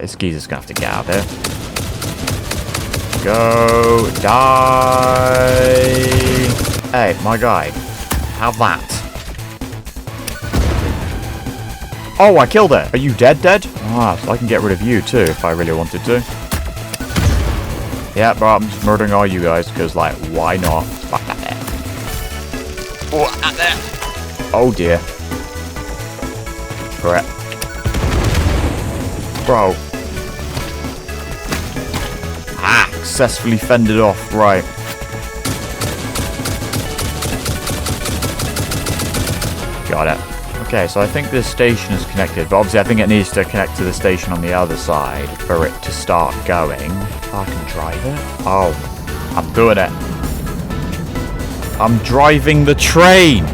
This geezer's gonna have to get out of here. Go. Die. Hey, my guy. Have that. Oh, I killed it. Are you dead? Ah, so I can get rid of you too if I really wanted to. Yeah, bro, I'm just murdering all you guys because, like, why not? Fuck that there. Oh, out there. Oh, dear. Correct. Bro. Ah, successfully fended off. Right. Got it. Okay, so I think this station is connected, but obviously I think it needs to connect to the station on the other side for it to start going. I can drive it. Oh, I'm doing it. I'm driving the train.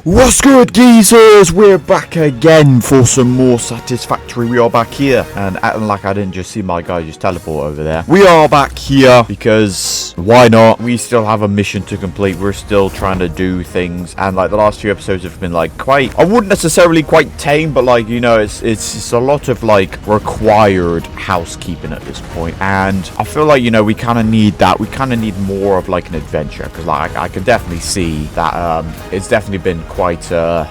What's good, geezers? We're back again for some more Satisfactory. We are back here, and acting like I didn't just see my guy just teleport over there. We are back here because why not? We still have a mission to complete. We're still trying to do things, and like the last few episodes have been like quite, I wouldn't necessarily quite tame, but like, you know, it's a lot of like required housekeeping at this point, and I feel like, you know, we kind of need that. We kind of need more of like an adventure, because like I can definitely see that it's definitely been quite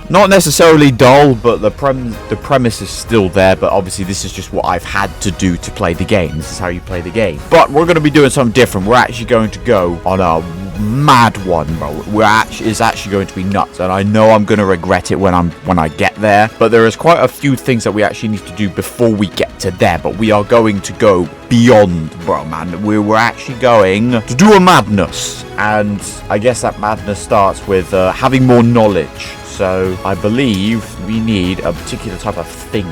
not necessarily dull, but the premise is still there, but obviously this is just what I've had to do to play the game. This is how you play the game. But we're going to be doing something different. We're actually going to go on a mad one, bro. It's actually going to be nuts, and I know I'm going to regret it when I get there, but there is quite a few things that we actually need to do before we get to there. But we are going to go beyond, bro, man. We're actually going to do a madness, and I guess that madness starts with having more knowledge. So I believe we need a particular type of thing.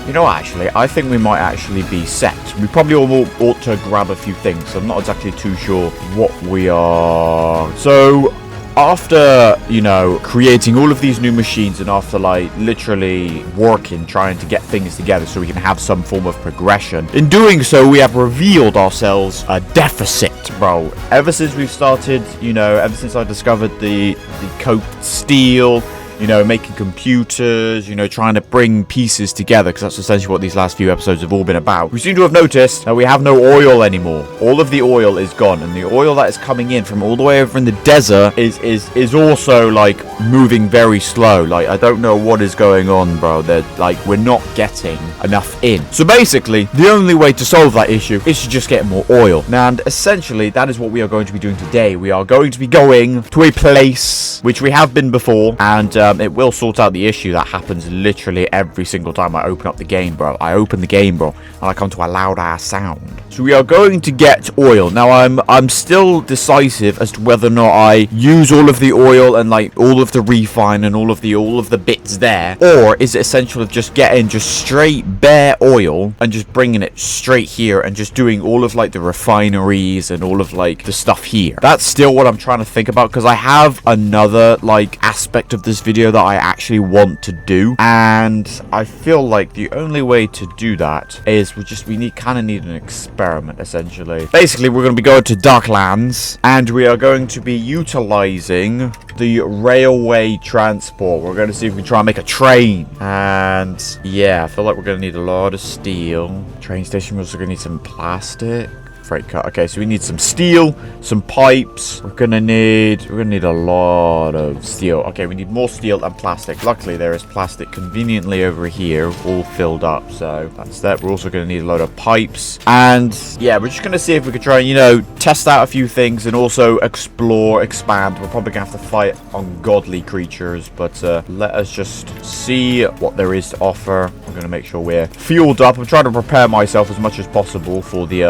You know, actually, I think we might actually be set. We probably all ought to grab a few things. I'm not exactly too sure what we are. So after, you know, creating all of these new machines, and after like literally working, trying to get things together so we can have some form of progression, in doing so we have revealed ourselves a deficit, bro. Ever since we've started, you know, ever since I discovered the coped steel, you know, making computers, you know, trying to bring pieces together, because that's essentially what these last few episodes have all been about. We seem to have noticed that we have no oil anymore. All of the oil is gone, and the oil that is coming in from all the way over in the desert is also like moving very slow. Like, I don't know what is going on, bro. That like we're not getting enough in. So basically, the only way to solve that issue is to just get more oil. And essentially, that is what we are going to be doing today. We are going to be going to a place which we have been before, and it will sort out the issue that happens literally every single time I open up the game, bro. I open the game, bro, and I come to a loud ass sound. So we are going to get oil. Now I'm still decisive as to whether or not I use all of the oil and like all of the refine and all of the bits there, or is it essential of just getting just straight bare oil and just bringing it straight here and just doing all of like the refineries and all of like the stuff here. That's still what I'm trying to think about, because I have another like aspect of this video that I actually want to do, and I feel like the only way to do that is we kind of need an experiment, essentially. Basically, we're going to be going to Darklands, and we are going to be utilizing the railway transport. We're going to see if we can try and make a train, and yeah, I feel like we're going to need a lot of steel. Train station, we're also going to need some plastic. Freight car. Okay, so we need some steel, some pipes. We're gonna need a lot of steel. Okay, we need more steel and plastic. Luckily, there is plastic conveniently over here, all filled up. So that's that. We're also gonna need a lot of pipes, and yeah, we're just gonna see if we can try and, you know, test out a few things and also explore, expand. We're probably gonna have to fight ungodly creatures, but let us just see what there is to offer. I'm gonna make sure we're fueled up. I'm trying to prepare myself as much as possible for the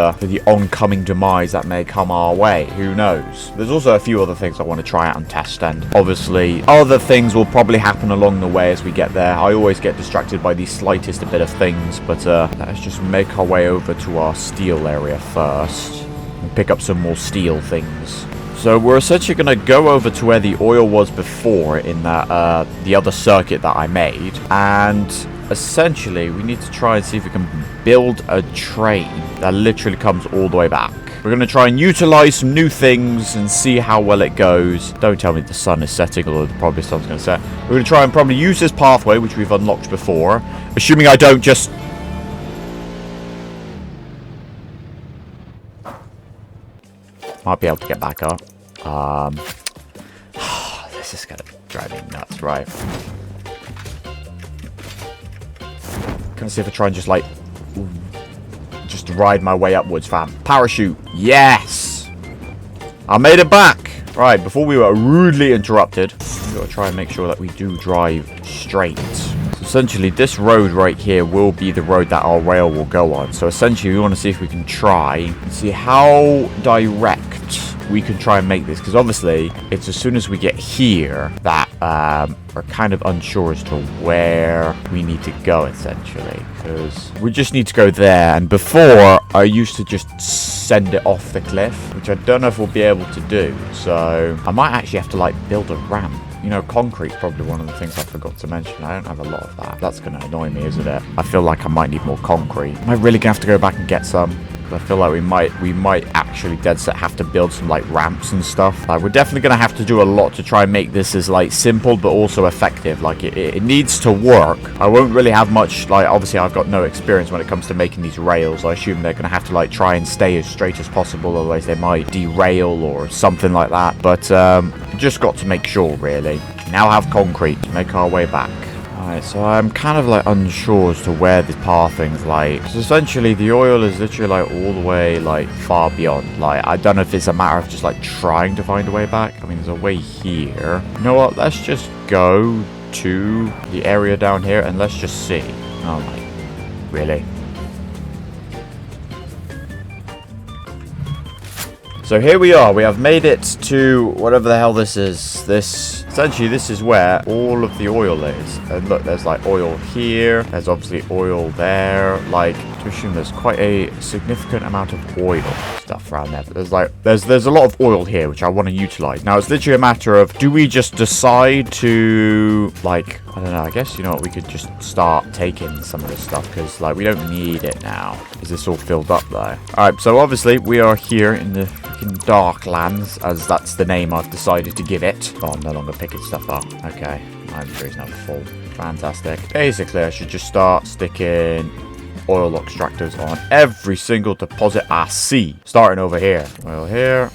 oncoming demise that may come our way. Who knows? There's also a few other things I want to try out and test, and obviously other things will probably happen along the way as we get there. I always get distracted by the slightest bit of things, but let's just make our way over to our steel area first and pick up some more steel things. So we're essentially going to go over to where the oil was before in that the other circuit that I made, and essentially, we need to try and see if we can build a train that literally comes all the way back. We're going to try and utilize some new things and see how well it goes. Don't tell me the sun is setting, although probably the sun's going to set. We're going to try and probably use this pathway, which we've unlocked before. Assuming I don't just... Might be able to get back up. This is going to drive me nuts, right? Gonna see if I try and just like... just ride my way upwards, fam. Parachute. Yes! I made it back. Right, before we were rudely interrupted, we've got to try and make sure that we do drive straight. So essentially, this road right here will be the road that our rail will go on. So essentially, we want to see if we can try and see how direct we can try and make this. Because obviously, it's as soon as we get here that we're kind of unsure as to where we need to go, essentially. Because we just need to go there. And before, I used to just send it off the cliff, which I don't know if we'll be able to do. So I might actually have to, like, build a ramp. You know, concrete's probably one of the things I forgot to mention. I don't have a lot of that. That's going to annoy me, isn't it? I feel like I might need more concrete. Am I really going to have to go back and get some? I feel like we might actually dead set have to build some like ramps and stuff. Like, we're definitely gonna have to do a lot to try and make this as like simple but also effective. Like it needs to work. I won't really have much, like, obviously I've got no experience when it comes to making these rails. I assume they're gonna have to like try and stay as straight as possible, otherwise they might derail or something like that. But just got to make sure, really. Now have concrete to make our way back. Alright, so I'm kind of like unsure as to where this pathing's like. Because essentially the oil is literally like all the way like far beyond. Like, I don't know if it's a matter of just like trying to find a way back. I mean, there's a way here. You know what? Let's just go to the area down here and let's just see. Oh my, really? So here we are. We have made it to whatever the hell this is. Essentially, this is where all of the oil is. And look, there's like oil here. There's obviously oil there. Like, to assume there's quite a significant amount of oil stuff around there. But there's a lot of oil here, which I want to utilize. Now, it's literally a matter of, do we just decide to, like, I don't know, I guess, you know what, we could just start taking some of this stuff, because, like, we don't need it now. Is this all filled up, though? Alright, so obviously, we are here in the freaking Darklands, as that's the name I've decided to give it. Oh, I'm no longer picking stuff up. Okay, my inventory's now full. Fantastic. Basically, I should just start sticking oil extractors on every single deposit I see. Starting over here. Oil here.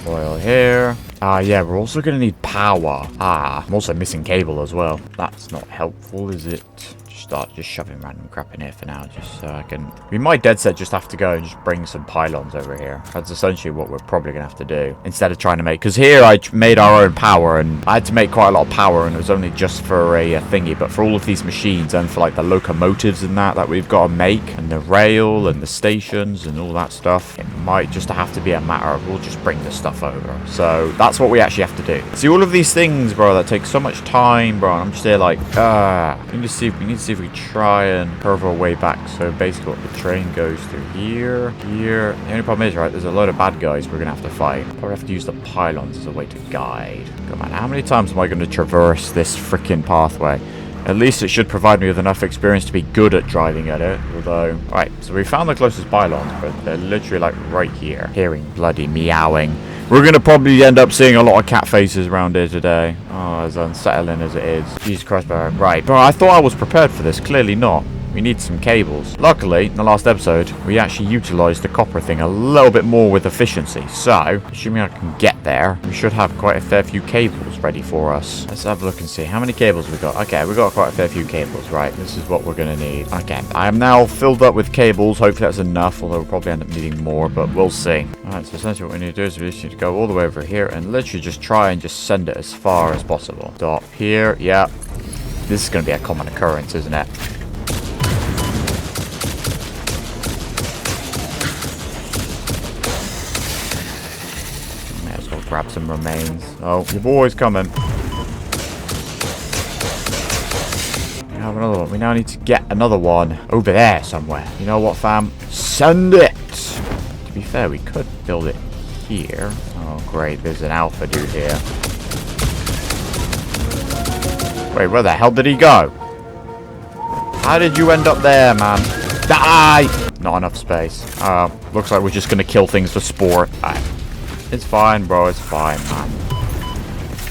Oil here. Yeah, we're also going to need power. I'm also missing cable as well. That's not helpful, is it? Start just shoving random crap in here for now, just so I can... We might dead set just have to go and just bring some pylons over here. That's essentially what we're probably going to have to do. Instead of trying to make... Because here I made our own power, and I had to make quite a lot of power, and it was only just for a thingy. But for all of these machines, and for like the locomotives and that we've got to make, and the rail, and the stations, and all that stuff, it might just have to be a matter of we'll just bring this stuff over. So that's what we actually have to do. See, all of these things, bro, that take so much time, bro, and I'm just there like, we need to see if we try and curve our way back. So basically what the train goes through here. The only problem is, right, there's a load of bad guys we're gonna have to fight. Probably have to use the pylons as a way to guide. Come on, how many times am I going to traverse this freaking pathway? At least it should provide me with enough experience to be good at driving at it. Although, right, so we found the closest pylons, but they're literally like right here. Hearing bloody meowing. We're going to probably end up seeing a lot of cat faces around here today. Oh, as unsettling as it is. Jesus Christ, bro. Right, bro, I thought I was prepared for this. Clearly not. We need some cables. Luckily, in the last episode, we actually utilized the copper thing a little bit more with efficiency. So, assuming I can get there, we should have quite a fair few cables ready for us. Let's have a look and see how many cables we got. Okay, we got quite a fair few cables, right? This is what we're going to need. Okay, I am now filled up with cables. Hopefully that's enough, although we'll probably end up needing more, but we'll see. Alright, so essentially what we need to do is we just need to go all the way over here and literally just try and just send it as far as possible. Stop here. Yeah. This is going to be a common occurrence, isn't it? Grab some remains. Oh, your boy's coming. We have another one. We now need to get another one over there somewhere. You know what, fam? Send it! To be fair, we could build it here. Oh, great. There's an alpha dude here. Wait, where the hell did he go? How did you end up there, man? Die! Not enough space. Looks like we're just gonna kill things for sport. Alright. It's fine, bro. It's fine, man.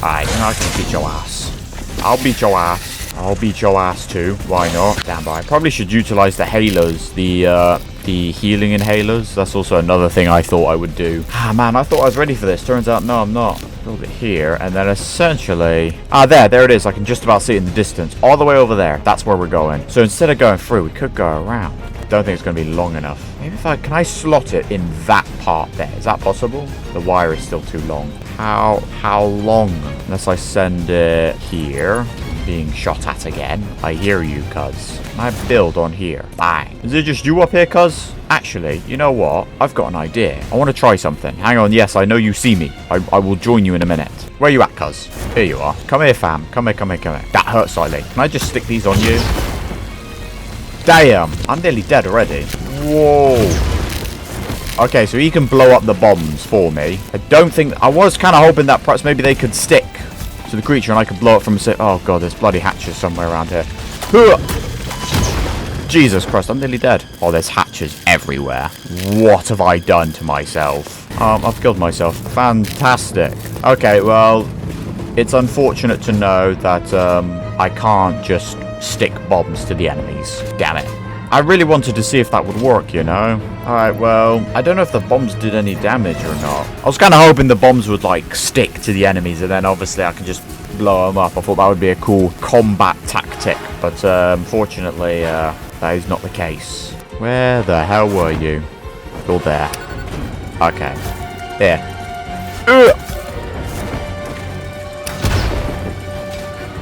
Alright, I can beat your ass. I'll beat your ass. I'll beat your ass too. Why not? Damn, bro. I probably should utilize the halos. The healing inhalers. That's also another thing I thought I would do. Ah, man. I thought I was ready for this. Turns out, no, I'm not. Build it here. And then essentially... there it is. I can just about see it in the distance. All the way over there. That's where we're going. So instead of going through, we could go around. Don't think it's going to be long enough. Maybe if can I slot it in that part there? Is that possible? The wire is still too long. How long? Unless I send it here. Being shot at again. I hear you, cuz. Can I build on here? Bang. Is it just you up here, cuz? Actually, you know what? I've got an idea. I want to try something. Hang on. Yes, I know you see me. I will join you in a minute. Where you at, cuz? Here you are. Come here, fam. Come here, come here, come here. That hurts slightly. Can I just stick these on you? Damn. I'm nearly dead already. Whoa. Okay, so he can blow up the bombs for me. I don't think... I was kind of hoping that perhaps maybe they could stick to the creature and I could blow it from a... Oh, God, there's bloody hatches somewhere around here. Jesus Christ, I'm nearly dead. Oh, there's hatches everywhere. What have I done to myself? I've killed myself. Fantastic. Okay, well, it's unfortunate to know that I can't just stick bombs to the enemies. Damn it. I really wanted to see if that would work, you know? Alright, well, I don't know if the bombs did any damage or not. I was kind of hoping the bombs would, like, stick to the enemies and then obviously I can just blow them up. I thought that would be a cool combat tactic. But, unfortunately, that is not the case. Where the hell were you? You're there. Okay. Here.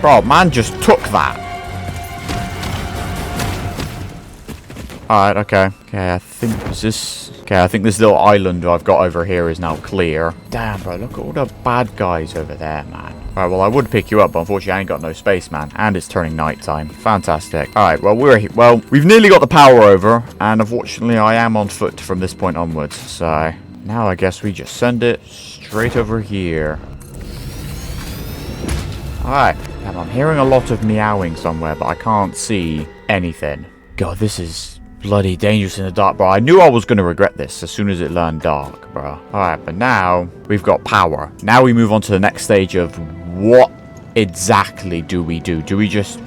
Bro, man just took that. Alright, okay. Okay, I think this little island I've got over here is now clear. Damn, bro, look at all the bad guys over there, man. Alright, well, I would pick you up, but unfortunately I ain't got no space, man. And it's turning nighttime. Fantastic. Alright, well, we've nearly got the power over, and unfortunately I am on foot from this point onwards. So, now I guess we just send it straight over here. Alright. I'm hearing a lot of meowing somewhere, but I can't see anything. God, this is bloody dangerous in the dark, bro. I knew I was going to regret this as soon as it learned dark, bro. Alright, but now we've got power. Now we move on to the next stage of what exactly do we do? Do we just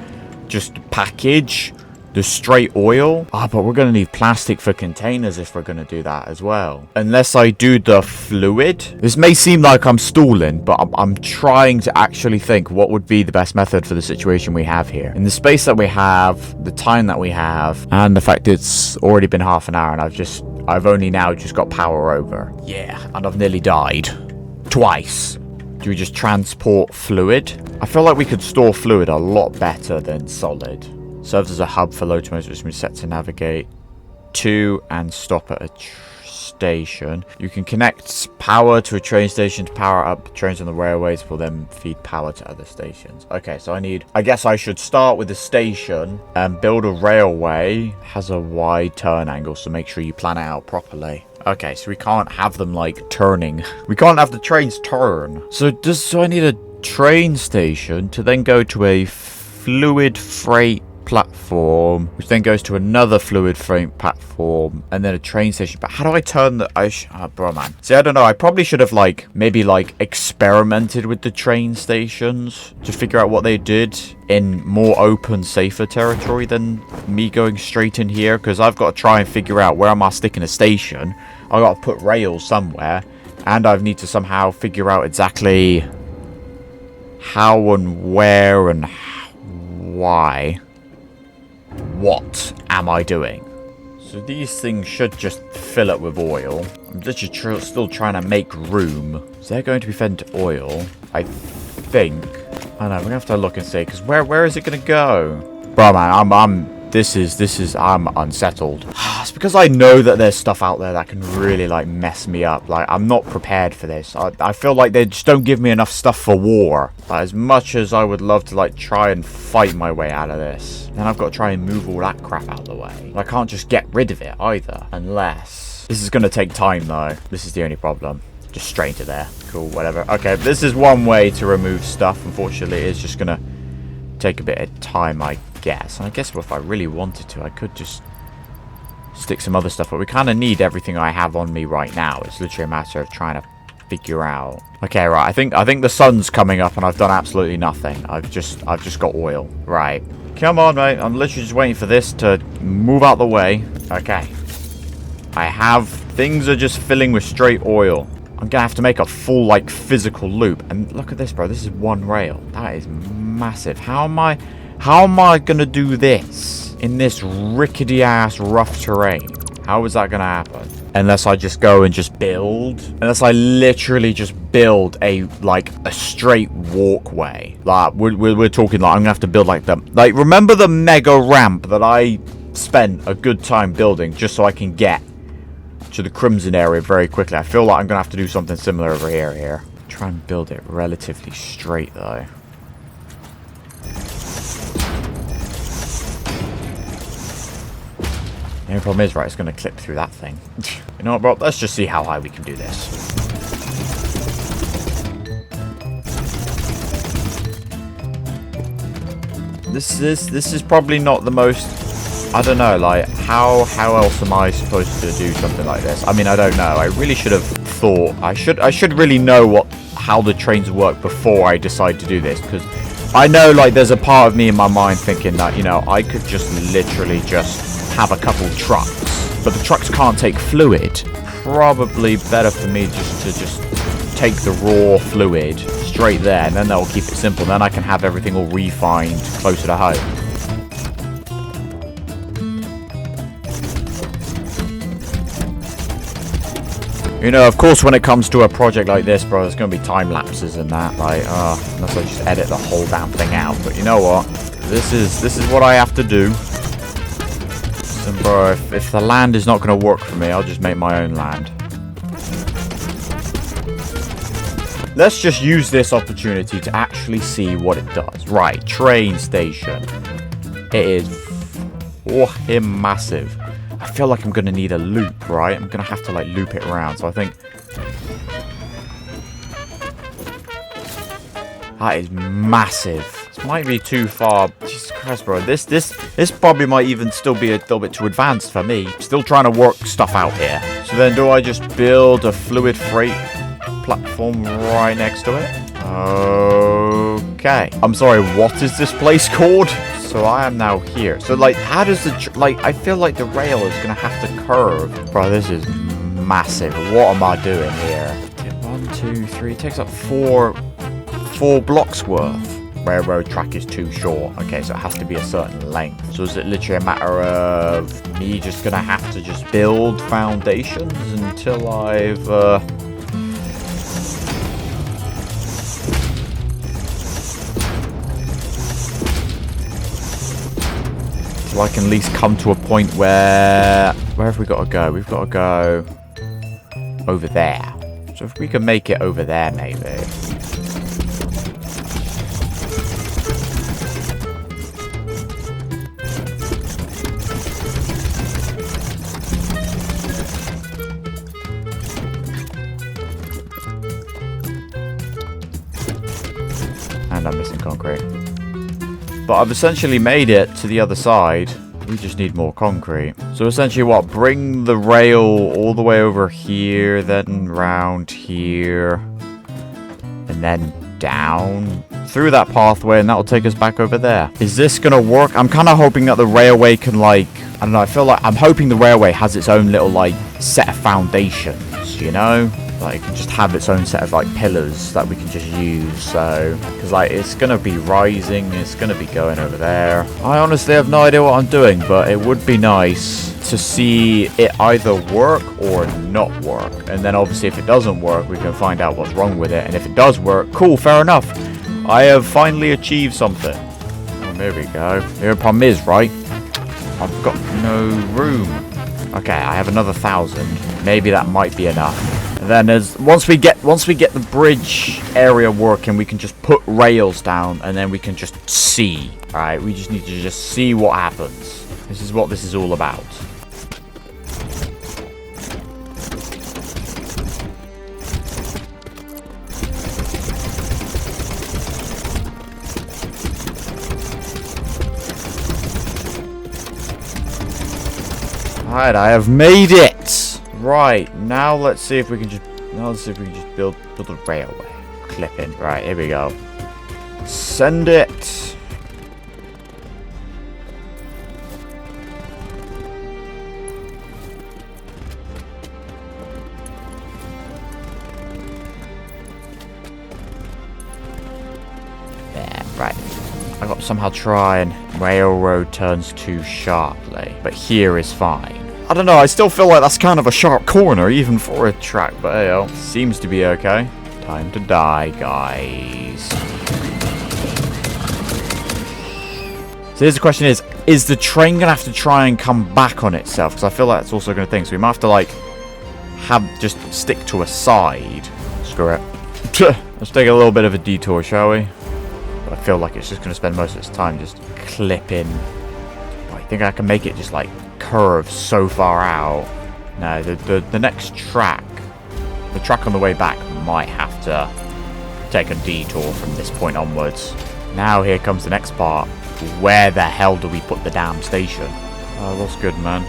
package the straight oil? But we're going to need plastic for containers if we're going to do that as well. Unless I do the fluid. This may seem like I'm stalling, but I'm trying to actually think what would be the best method for the situation we have here. In the space that we have, the time that we have, and the fact it's already been half an hour and I've only now just got power over. Yeah, and I've nearly died. Twice. Do we just transport fluid? I feel like we could store fluid a lot better than solid. Serves as a hub for locomotives, which means set to navigate to and stop at a station. You can connect power to a train station to power up trains on the railways, will then feed power to other stations. Okay, so I guess I should start with the station and build a railway. It has a wide turn angle, so make sure you plan it out properly. Okay, so we can't have them, like, turning. We can't have the trains turn. So I need a train station to then go to a fluid freight platform, which then goes to another fluid freight platform, and then a train station. But how do I turn the... bro, man. See, I don't know. I probably should have, maybe experimented with the train stations to figure out what they did in more open, safer territory than me going straight in here, because I've got to try and figure out where am I sticking a station. I've got to put rails somewhere, and I need to somehow figure out exactly how and where and why. What am I doing? So these things should just fill up with oil. I'm literally still trying to make room. Is there going to be fed into oil? I think. I don't know, we're going to have to look and see, because where is it going to go? Bro, man, I'm unsettled. It's because I know that there's stuff out there that can really, mess me up. I'm not prepared for this. I feel like they just don't give me enough stuff for war. As much as I would love to, try and fight my way out of this, then I've got to try and move all that crap out of the way. I can't just get rid of it either. Unless... This is going to take time, though. This is the only problem. Just straight into there. Cool, whatever. Okay, this is one way to remove stuff. Unfortunately, it's just going to take a bit of time, I guess. And I guess if I really wanted to, I could just stick some other stuff. But we kind of need everything I have on me right now. It's literally a matter of trying to figure out. Okay, right. I think the sun's coming up, and I've done absolutely nothing. I've just got oil. Right. Come on, mate. I'm literally just waiting for this to move out the way. Okay. I have... Things are just filling with straight oil. I'm gonna have to make a full, like, physical loop. And look at this, bro. This is one rail. That is massive. How am I gonna do this in this rickety-ass rough terrain? How is that gonna happen? Unless I just go and just build. Unless I literally just build a straight walkway. Like, we're talking like I'm gonna have to build like remember the mega ramp that I spent a good time building just so I can get to the Crimson area very quickly? I feel like I'm gonna have to do something similar over here. Try and build it relatively straight though. The only problem is, right, it's going to clip through that thing. You know what, bro? Let's just see how high we can do this. This is probably not the most... I don't know, like, how else am I supposed to do something like this? I mean, I don't know. I really should have thought... I should really know how the trains work before I decide to do this, because I know, like, there's a part of me in my mind thinking that, you know, I could just literally just have a couple trucks, but the trucks can't take fluid. Probably better for me just take the raw fluid straight there, and then that'll keep it simple. Then I can have everything all refined closer to home. You know, of course, when it comes to a project like this, bro, there's going to be time lapses and that. Like, unless I just edit the whole damn thing out. But you know what? This is what I have to do. And bro, if the land is not going to work for me, I'll just make my own land. Let's just use this opportunity to actually see what it does. Right, train station. It is massive. I feel like I'm going to need a loop, right? I'm going to have to, like, loop it around. So I think... That is massive. This might be too far. Jesus Christ, bro. This probably might even still be a little bit too advanced for me. Still trying to work stuff out here. So then do I just build a fluid freight platform right next to it? Okay. I'm sorry, what is this place called? So I am now here. So, like, how does the... Like, I feel like the rail is going to have to curve. Bro, this is massive. What am I doing here? 1, 2, 3. It takes up 4 blocks worth. Railroad track is too short. Okay, so it has to be a certain length. So is it literally a matter of me just gonna have to just build foundations until I've till I can at least come to a point where have we got to go? We've got to go over there. So if we can make it over there, maybe. And I'm missing concrete. But I've essentially made it to the other side. We just need more concrete. So essentially what? Bring the rail all the way over here, then round here, and then down through that pathway, and that'll take us back over there. Is this gonna work? I'm kind of hoping that the railway can, like, I don't know, I feel like I'm hoping the railway has its own little, like, set of foundations, you know? Like, it can just have its own set of, like, pillars that we can just use. So, because, like, it's gonna be rising, it's gonna be going over there. I honestly have no idea what I'm doing, but it would be nice to see it either work or not work. And then obviously if it doesn't work, we can find out what's wrong with it. And if it does work, cool, fair enough. I have finally achieved something. Oh, there we go. The problem is, right, I've got no room. Okay, I have another 1,000. Maybe that might be enough. And then once we get the bridge area working, we can just put rails down, and then we can just see. All right, we just need to just see what happens. This is what this is all about. Alright, I have made it. Right, now let's see if we can just build a railway. Clip in. Right, here we go. Send it. There, right. I got to somehow try and railroad turns too sharply, but here is fine. I don't know, I still feel like that's kind of a sharp corner, even for a track, but hey, oh, seems to be okay. Time to die, guys. So here's the question is the train going to have to try and come back on itself? Because I feel like that's also going to think. So we might have to, like, just stick to a side. Screw it. Let's take a little bit of a detour, shall we? But I feel like it's just going to spend most of its time just clipping. I think I can make it just, like, curve so far out. No, the next track, the track on the way back might have to take a detour from this point onwards. Now here comes the next part. Where the hell do we put the damn station? Oh, that's good, man.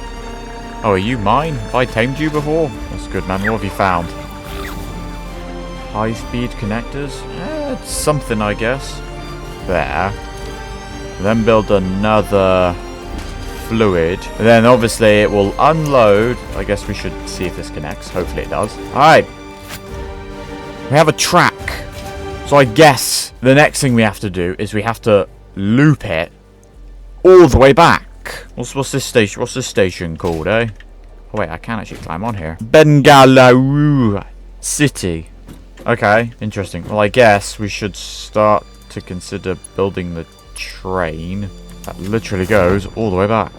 Oh, are you mine? Have I tamed you before? That's good, man. What have you found? High-speed connectors? It's something, I guess. There. Then build another fluid. And then obviously it will unload. I guess we should see if this connects. Hopefully it does. Alright. We have a track. So I guess the next thing we have to do is we have to loop it all the way back. What's this station? What's this station called, eh? Oh wait, I can actually climb on here. Bengaluru City. Okay, interesting. Well, I guess we should start to consider building the train that literally goes all the way back.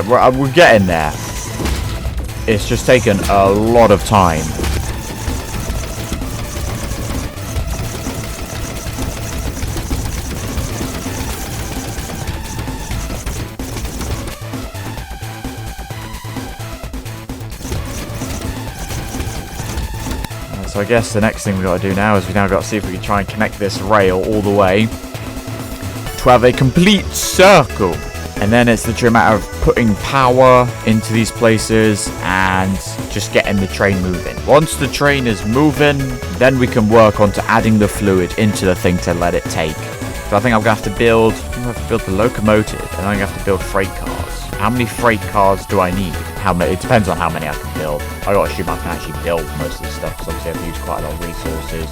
Right, we're getting there. It's just taken a lot of time. So I guess the next thing we got to do now is we now got to see if we can try and connect this rail all the way to have a complete circle. And then it's literally a matter of putting power into these places and just getting the train moving. Once the train is moving, then we can work on to adding the fluid into the thing to let it take. So I think I'm going to have to build the locomotive, and I'm going to have to build freight cars. How many freight cars do I need? How many? It depends on how many I can build. I got to assume I can actually build most of this stuff, because obviously I've used quite a lot of resources.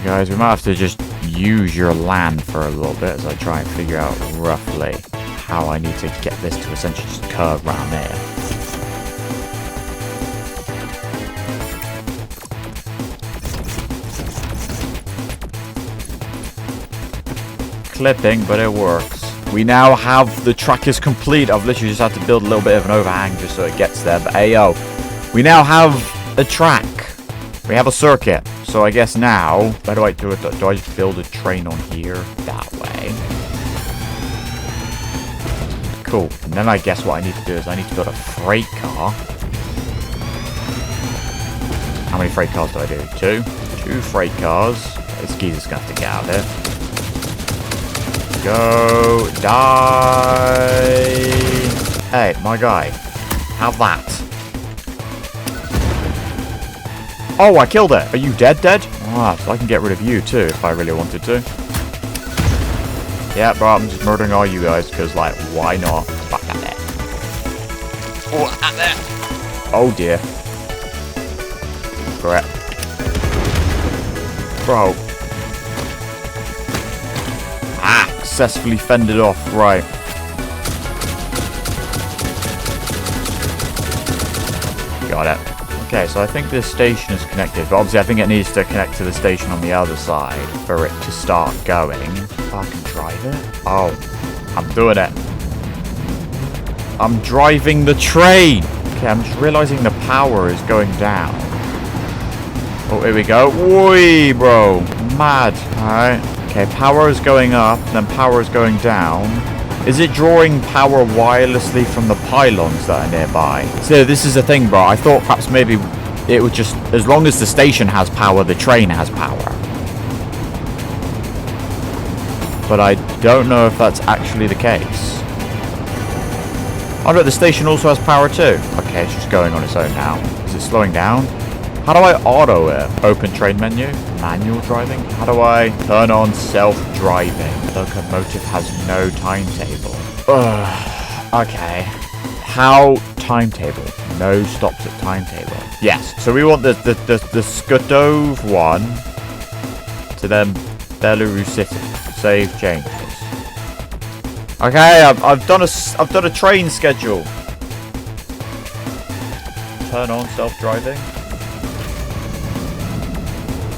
Guys, we might have to just use your land for a little bit as I try and figure out roughly how I need to get this to essentially just curve around there. Clipping, but it works. We now have the track is complete. I've literally just had to build a little bit of an overhang just so it gets there. But hey yo, we now have a track. We have a circuit. So I guess now, where do I do it? Do I just build a train on here? That way. Cool. And then I guess what I need to do is I need to build a freight car. How many freight cars do I do? Two? Two freight cars. This geezer's gonna have to get out of here. Go. Die. Hey, my guy. Have that. Oh, I killed it. Are you dead? Ah, so I can get rid of you too if I really wanted to. Yeah, bro, I'm just murdering all you guys because, like, why not? Fuck at that. Oh, at there. Oh dear. Correct. Bro. Ah, successfully fended off. Right. Got it. Okay, so I think this station is connected, but obviously I think it needs to connect to the station on the other side for it to start going. Oh, I can drive it? Oh, I'm doing it. I'm driving the train. Okay, I'm just realizing the power is going down. Oh, here we go. Whee, bro. Mad. Alright. Okay, power is going up, then power is going down. Is it drawing power wirelessly from the pylons that are nearby? So this is the thing, bro. I thought perhaps maybe it would just, as long as the station has power, the train has power. But I don't know if that's actually the case. Oh no, the station also has power too. Okay, it's just going on its own now. Is it slowing down? How do I auto it? Open train menu? Manual driving? How do I turn on self-driving? Locomotive has no timetable. Okay. How timetable? No stops at timetable. Yes. So we want the Skudov one to then Belarus City. Save changes. Okay, I've done a train schedule. Turn on self-driving.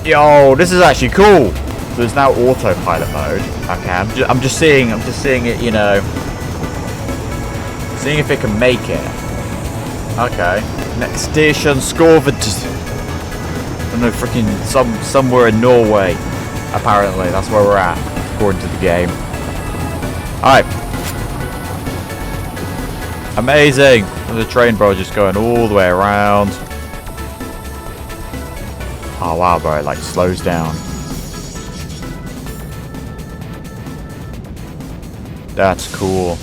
Yo, this is actually cool. So there's now autopilot mode. Okay, I'm just seeing it, you know, seeing if it can make it. Okay, next station, Skorvad. I don't know, freaking somewhere in Norway. Apparently, that's where we're at, according to the game. All right, amazing. The train, bro, just going all the way around. Oh wow, bro, it like slows down. That's cool.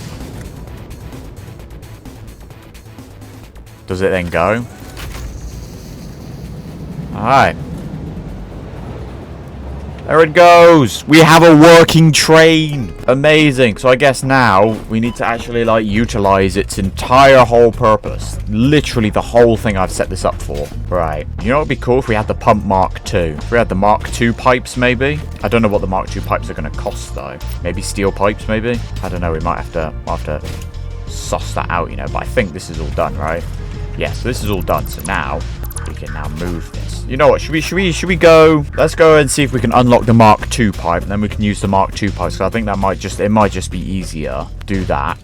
Does it then go? Alright. There it goes. We have a working train. Amazing. So I guess now we need to actually like utilize its entire whole purpose. Literally the whole thing I've set this up for. Right. You know what would be cool if we had the pump Mark II? If we had the Mark II pipes maybe? I don't know what the Mark II pipes are going to cost though. Maybe steel pipes maybe? I don't know. We might have to suss that out, you know. But I think this is all done, right? Yes, this is all done. So now we can now move this. You know what? Should we go? Let's go and see if we can unlock the Mark II pipe, and then we can use the Mark II pipes. So I think that might just be easier. Do that.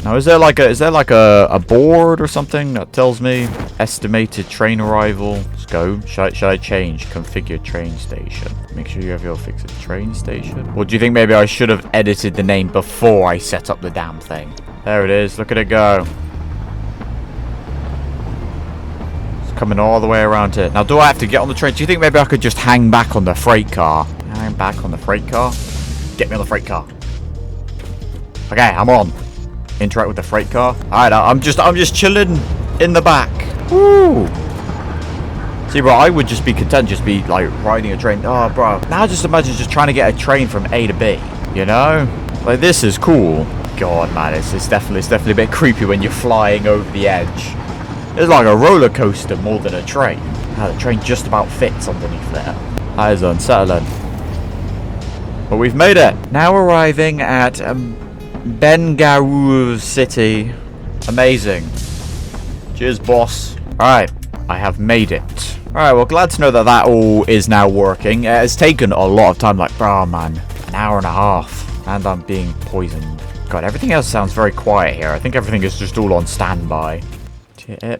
Now, is there like a board or something that tells me estimated train arrival? Let's go. Should I change configure train station? Make sure you have your fixed train station. Or do you think maybe I should have edited the name before I set up the damn thing? There it is. Look at it go. Coming all the way around here. Now, do I have to get on the train? Do you think maybe I could just hang back on the freight car? Hang back on the freight car? Get me on the freight car. Okay, I'm on. Interact with the freight car. Alright, I'm just chilling in the back. Woo! See, bro, I would just be content just be, like, riding a train. Oh, bro. Now just imagine just trying to get a train from A to B. You know? Like, this is cool. God, man, it's definitely a bit creepy when you're flying over the edge. It's like a roller coaster more than a train. Now the train just about fits underneath there. That is unsettling. But we've made it. Now arriving at Bengaluru City. Amazing. Cheers, boss. Alright, I have made it. Alright, well, glad to know that that all is now working. It has taken a lot of time, like, bro, man, an hour and a half. And I'm being poisoned. God, everything else sounds very quiet here. I think everything is just all on standby.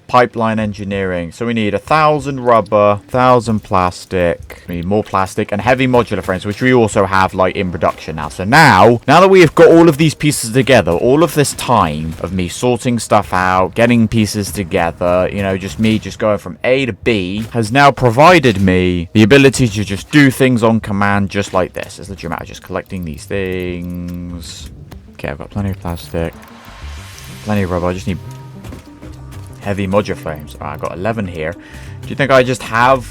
Pipeline engineering. So we need 1,000 rubber, 1,000 plastic. We need more plastic and heavy modular frames, which we also have like in production now. So now that we have got all of these pieces together, all of this time of me sorting stuff out, getting pieces together, you know, just going from A to B has now provided me the ability to just do things on command just like this. It's literally a matter of just collecting these things. Okay, I've got plenty of plastic, plenty of rubber. I just need heavy modular frames. Alright, I've got 11 here. Do you think I just have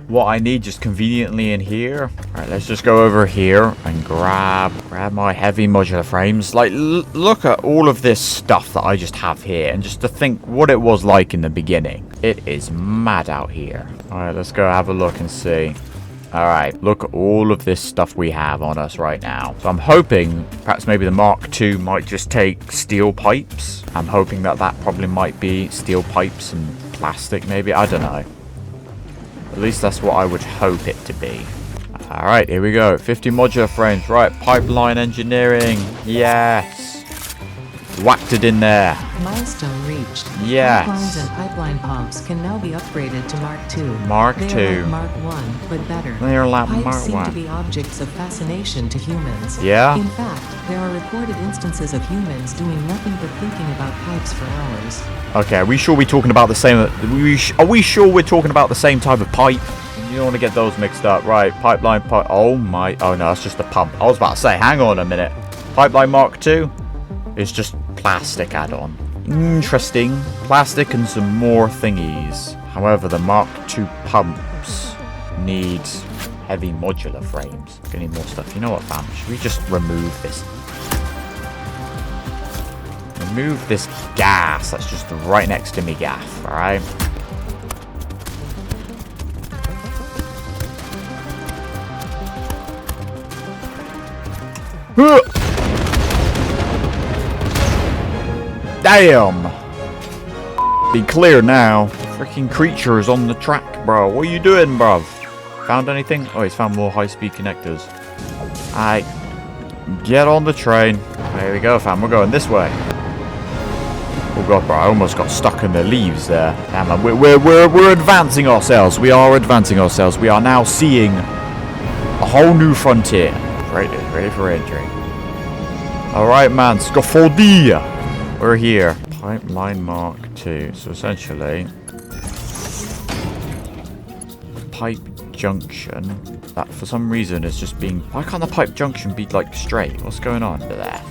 what I need just conveniently in here? Alright, let's just go over here and grab my heavy modular frames. Like, look at all of this stuff that I just have here, and just to think what it was like in the beginning. It is mad out here. Alright, let's go have a look and see. Alright, look at all of this stuff we have on us right now. So I'm hoping perhaps maybe the Mark II might just take steel pipes. I'm hoping that probably might be steel pipes and plastic maybe. I don't know. At least that's what I would hope it to be. Alright, here we go. 50 modular frames. Right, pipeline engineering. Yes. Whacked it in there. Milestone reached. Yes. Pipelines and pipeline pumps can now be upgraded to Mark II. Mark They II. are like Mark I, but better. They are like Pipes Mark seem I. to be objects of fascination to humans. Yeah? In fact, there are recorded instances of humans doing nothing but thinking about pipes for hours. Okay, are we sure we're talking about the same... Are we sure we're talking about the same type of pipe? You don't want to get those mixed up. Right, pipeline pipe... Oh my... Oh no, it's just a pump. I was about to say, hang on a minute. Pipeline Mark II is just plastic add-on. Interesting. Plastic and some more thingies. However, the Mark II pumps need heavy modular frames. We need more stuff. You know what, fam? Should we just remove this? Remove this gas that's just right next to me gaff, alright? Damn! Be clear now. Freaking creature is on the track, bro. What are you doing, bruv? Found anything? Oh, he's found more high-speed connectors. Alright. Get on the train. There we go, fam. We're going this way. Oh god, bro. I almost got stuck in the leaves there. Damn, man. We're advancing ourselves. We are advancing ourselves. We are now seeing a whole new frontier. Ready for entry. Alright, man. Scaffoldia. We're here. Pipeline Mark II. So essentially, pipe junction that for some reason is just being... Why can't the pipe junction be like straight? What's going on there?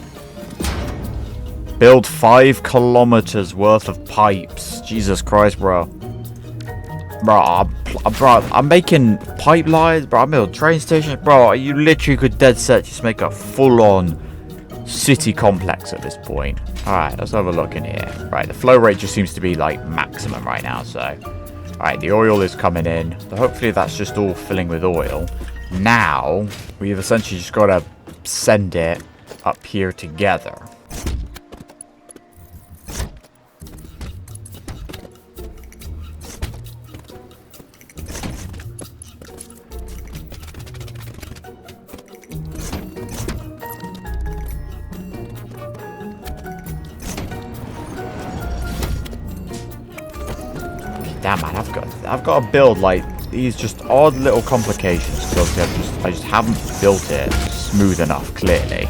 Build 5 kilometers worth of pipes. Jesus Christ, bro. Bro, I'm making pipelines, bro. I'm building train stations, bro. You literally could dead set just make a full-on city complex at this point. Alright, let's have a look in here. Right, the flow rate just seems to be like maximum right now, so... Alright, the oil is coming in. So hopefully that's just all filling with oil. Now, we've essentially just got to send it up here together. Damn, man, I've got to build like these just odd little complications because I just haven't built it smooth enough, clearly.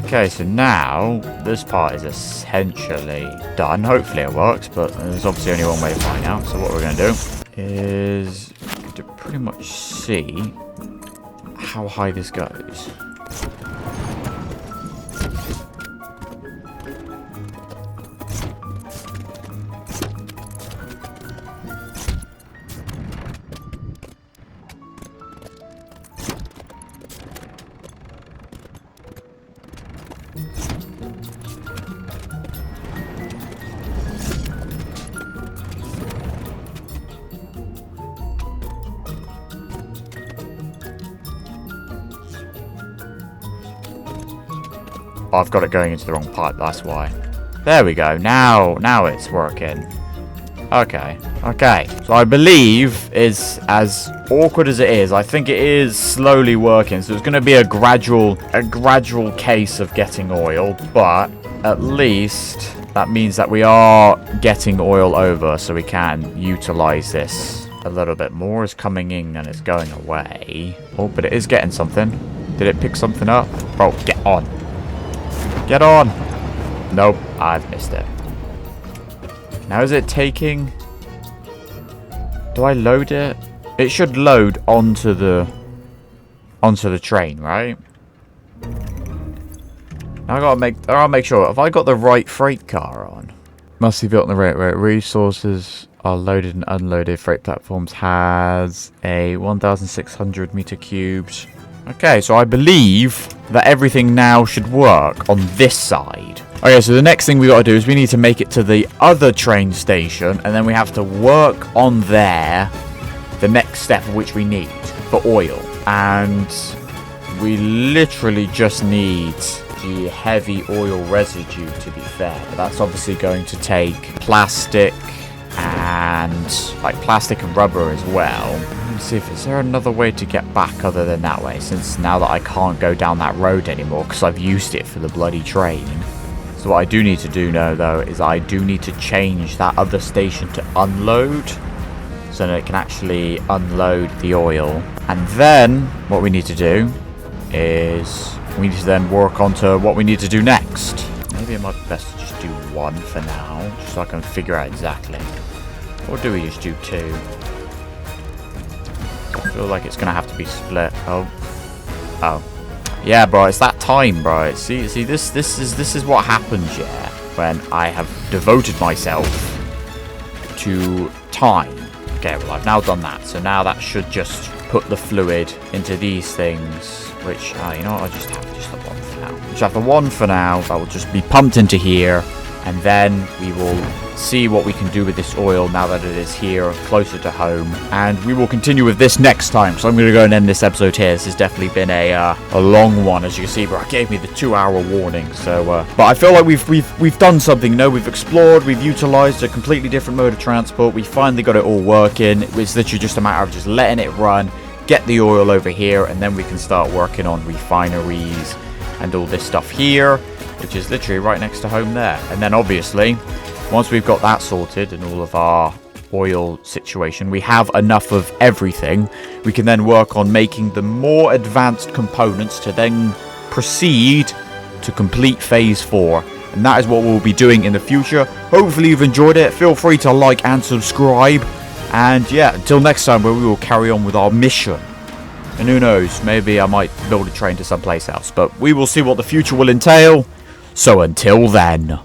Okay, so now this part is essentially done. Hopefully it works, but there's obviously only one way to find out. So what we're going to do is to pretty much see how high this goes. Oh, I've got it going into the wrong pipe, that's why. There we go. Now it's working. Okay. So I believe is as awkward as it is. I think it is slowly working. So it's going to be a gradual case of getting oil, but at least that means that we are getting oil over, so we can utilize this a little bit more. Is coming in and it's going away. Oh, but it is getting something. Did it pick something up? Bro, get on. Get on! Nope, I've missed it. Now is it taking... Do I load it? It should load onto the train, right? Now I'll make sure. Have I got the right freight car on? Must be built on the right way. Resources are loaded and unloaded. Freight platforms has a 1,600 meter cubed. Okay, so I believe that everything now should work on this side. Okay, so the next thing we got to do is we need to make it to the other train station, and then we have to work on there, the next step of which we need for oil. And we literally just need the heavy oil residue, to be fair. But that's obviously going to take plastic and like plastic and rubber as well. Let's see if is there another way to get back other than that way, since now that I can't go down that road anymore because I've used it for the bloody train. So what I do need to do now though is I do need to change that other station to unload, so that it can actually unload the oil. And then what we need to do is we need to then work on to what we need to do next. Maybe it might be best to just do one for now, just so I can figure out exactly. Or do we just do two? I feel like it's gonna have to be split. Oh. Yeah, bro, it's that time, bro. See, this is what happens, yeah, when I have devoted myself to time. Okay, well, I've now done that, so now that should just put the fluid into these things, which, you know what, I'll just have the one for now. Just have the one for now. That will just be pumped into here, and then we will see what we can do with this oil now that it is here, closer to home. And we will continue with this next time, so I'm going to go and end this episode here. This has definitely been a long one, as you can see, but it gave me the 2-hour warning, so, but I feel like we've done something, you know, we've explored, we've utilized a completely different mode of transport, we finally got it all working. It's literally just a matter of just letting it run, get the oil over here, and then we can start working on refineries and all this stuff here, which is literally right next to home there. And then obviously, once we've got that sorted and all of our oil situation, we have enough of everything, we can then work on making the more advanced components to then proceed to complete phase 4. And that is what we'll be doing in the future. Hopefully you've enjoyed it. Feel free to like and subscribe. And yeah, until next time, where we will carry on with our mission. And who knows, maybe I might build a train to someplace else. But we will see what the future will entail. So until then.